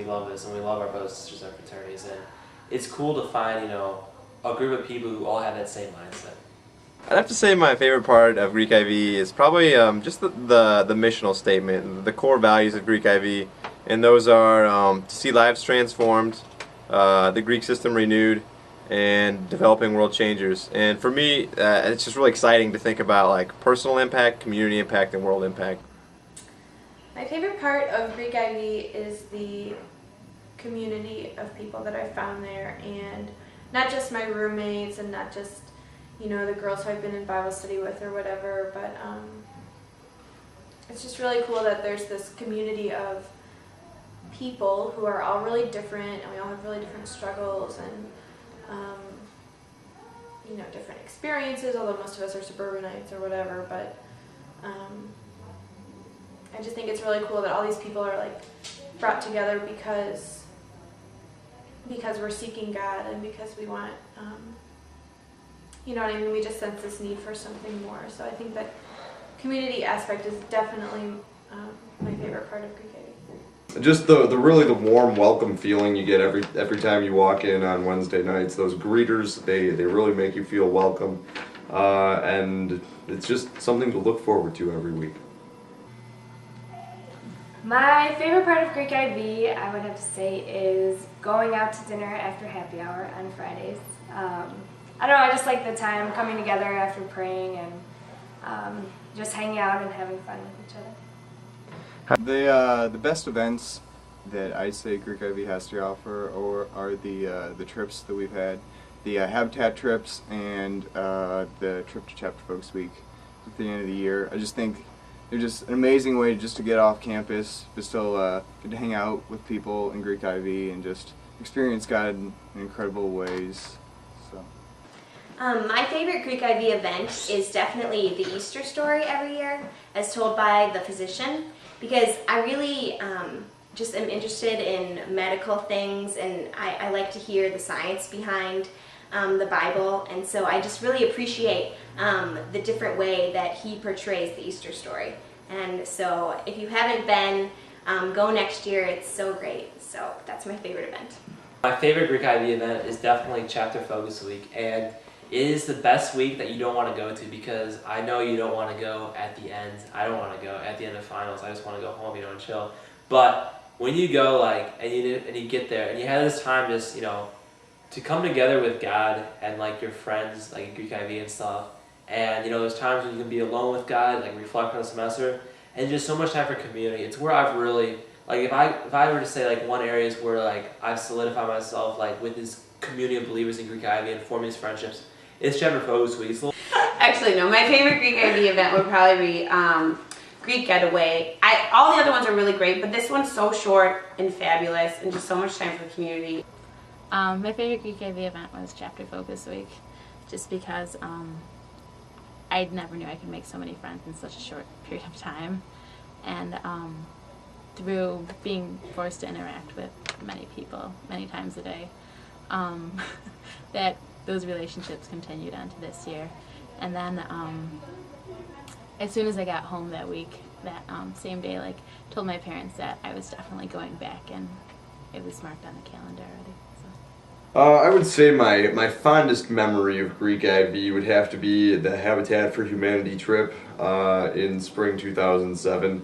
love this, and we love our brothers and sisters and fraternities, and it's cool to find, you know, a group of people who all have that same mindset. I'd have to say my favorite part of Greek IV is probably just the missional statement, the core values of Greek IV, and those are to see lives transformed, the Greek system renewed, and developing world changers. And for me, it's just really exciting to think about like personal impact, community impact, and world impact. My favorite part of Greek IV is the community of people that I found there, and not just my roommates and not just, you know, the girls who I've been in Bible study with or whatever, but it's just really cool that there's this community of people who are all really different, and we all have really different struggles and you know, different experiences, although most of us are suburbanites or whatever, but I just think it's really cool that all these people are like brought together because we're seeking God and because we want, you know what I mean, we just sense this need for something more. So I think that community aspect is definitely my favorite part of Greek IV. Just the really the warm welcome feeling you get every time you walk in on Wednesday nights. Those greeters, they really make you feel welcome, and it's just something to look forward to every week. My favorite part of Greek IV, I would have to say, is going out to dinner after happy hour on Fridays. I don't know, I just like the time coming together after praying and just hanging out and having fun with each other. The best events that I'd say Greek IV has to offer are the trips that we've had, the Habitat trips and the trip to Chapter Focus Week at the end of the year. I just think they're just an amazing way just to get off campus, but still get to hang out with people in Greek IV and just experience God in incredible ways. So. My favorite Greek IV event is definitely the Easter story every year, as told by the physician, because I really just am interested in medical things, and I like to hear the science behind the Bible, and so I just really appreciate the different way that he portrays the Easter story. And so if you haven't been, go next year. It's so great. So that's my favorite event. My favorite Greek IV event is definitely Chapter Focus Week, and it is the best week that you don't want to go to, because I know you don't want to go at the end. I don't want to go at the end of finals. I just want to go home, you know, and chill. But when you go, like, and you get there, and you have this time just, you know, to come together with God and like your friends, like Greek IV and stuff, and you know, there's times when you can be alone with God, like reflect on the semester, and just so much time for community. It's where I've really, like, if I were to say like one area is where like I've solidified myself like with this community of believers in Greek IV and forming these friendships, it's Chapter Focus Week. Actually, no, my favorite Greek IV event would probably be Greek Getaway. All the other ones are really great, but this one's so short and fabulous, and just so much time for the community. My favorite Greek IV event was Chapter Focus Week, just because I never knew I could make so many friends in such a short period of time, and through being forced to interact with many people many times a day, that those relationships continued on to this year. And then as soon as I got home that week, that same day, like, told my parents that I was definitely going back, and it was marked on the calendar already. I would say my fondest memory of Greek IV would have to be the Habitat for Humanity trip in spring 2007.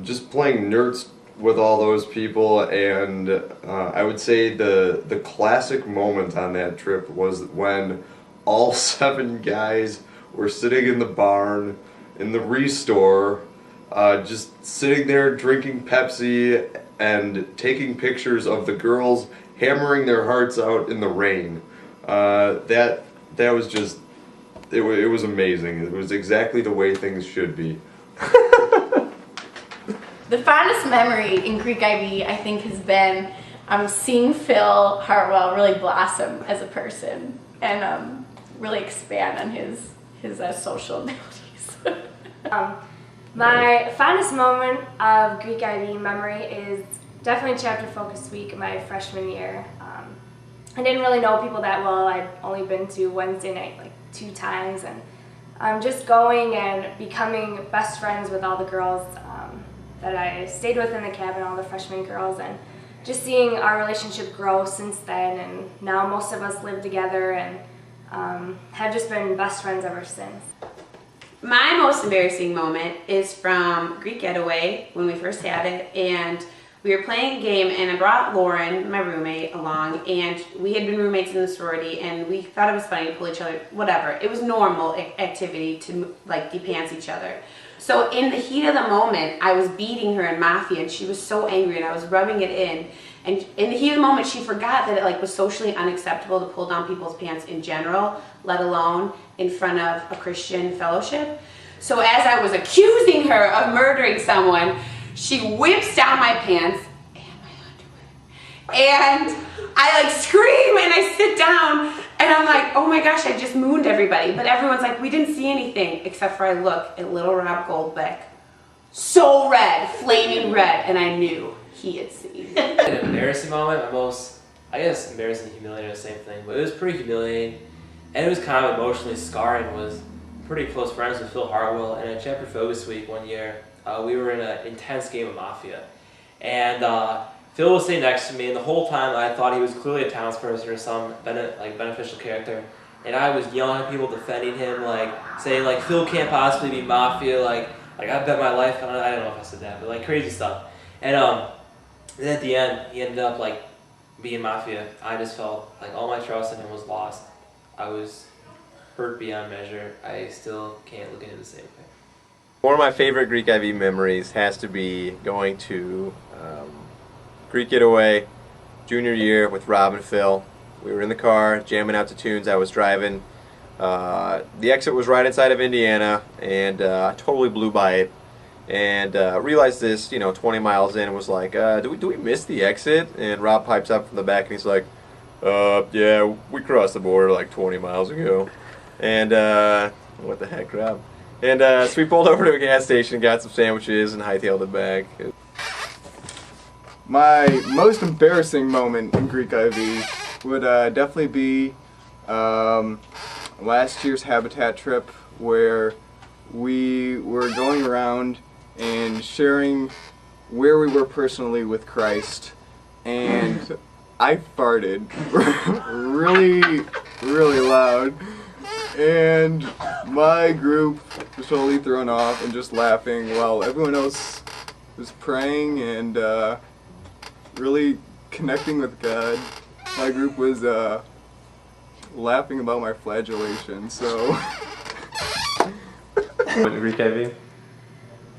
Just playing nerds with all those people, and I would say the classic moment on that trip was when all 7 guys were sitting in the barn in the Restore, just sitting there drinking Pepsi and taking pictures of the girls hammering their hearts out in the rain. That was just, it was amazing. It was exactly the way things should be. The fondest memory in Greek IV, I think, has been seeing Phil Hartwell really blossom as a person and really expand on his social abilities. My fondest moment of Greek IV memory is definitely Chapter Focus Week my freshman year. I didn't really know people that well. I'd only been to Wednesday night like 2 times, and just going and becoming best friends with all the girls that I stayed with in the cabin, all the freshman girls, and just seeing our relationship grow since then, and now most of us live together and have just been best friends ever since. My most embarrassing moment is from Greek Getaway when we first had it, and we were playing a game, and I brought Lauren, my roommate, along, and we had been roommates in the sorority, and we thought it was funny to pull each other, whatever. It was normal activity to like de-pants each other. So in the heat of the moment, I was beating her in Mafia, and she was so angry, and I was rubbing it in. And in the heat of the moment, she forgot that it like was socially unacceptable to pull down people's pants in general, let alone in front of a Christian fellowship. So as I was accusing her of murdering someone, she whips down my pants and my underwear. And I like scream and I sit down and I'm like, oh my gosh, I just mooned everybody. But everyone's like, we didn't see anything, except for I look at little Rob Goldbeck. So red, flaming red, and I knew he had seen. An embarrassing moment, my most, I guess embarrassing and humiliating are the same thing, but it was pretty humiliating. And it was kind of emotionally scarring. Was pretty close friends with Phil Hartwell, and at Chapter Focus Week one year, we were in an intense game of Mafia. And Phil was sitting next to me, and the whole time I thought he was clearly a townsperson or some beneficial character. And I was yelling at people, defending him, like saying like Phil can't possibly be Mafia, like I bet my life on it. I don't know if I said that, but like crazy stuff. And then at the end, he ended up like being Mafia. I just felt like all my trust in him was lost. I was hurt beyond measure. I still can't look at him the same way. One of my favorite Greek IV memories has to be going to Greek Getaway junior year with Rob and Phil. We were in the car jamming out to tunes. I was driving. The exit was right inside of Indiana, and I totally blew by it. And realized this, 20 miles in, and was like, do we miss the exit? And Rob pipes up from the back, and he's like, yeah, we crossed the border like 20 miles ago. And what the heck, Rob? And so we pulled over to a gas station, got some sandwiches, and hightailed it back. My most embarrassing moment in Greek IV would definitely be last year's Habitat trip, where we were going around and sharing where we were personally with Christ, and I farted really, really loud, and my group was totally thrown off and just laughing while everyone else was praying and really connecting with God. My group was laughing about my flagellation, so... Greek IV?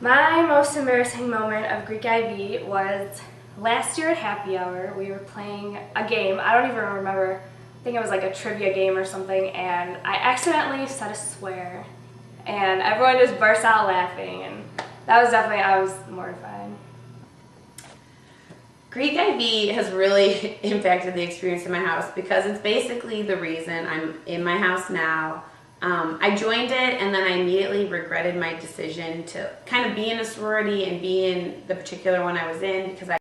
My most embarrassing moment of Greek IV was last year at Happy Hour. We were playing a game. I don't even remember. I think it was like a trivia game or something, and I accidentally said a swear, and everyone just burst out laughing, and that was definitely, I was mortified. Greek IV has really impacted the experience in my house because it's basically the reason I'm in my house now. I joined it and then I immediately regretted my decision to kind of be in a sorority and be in the particular one I was in because I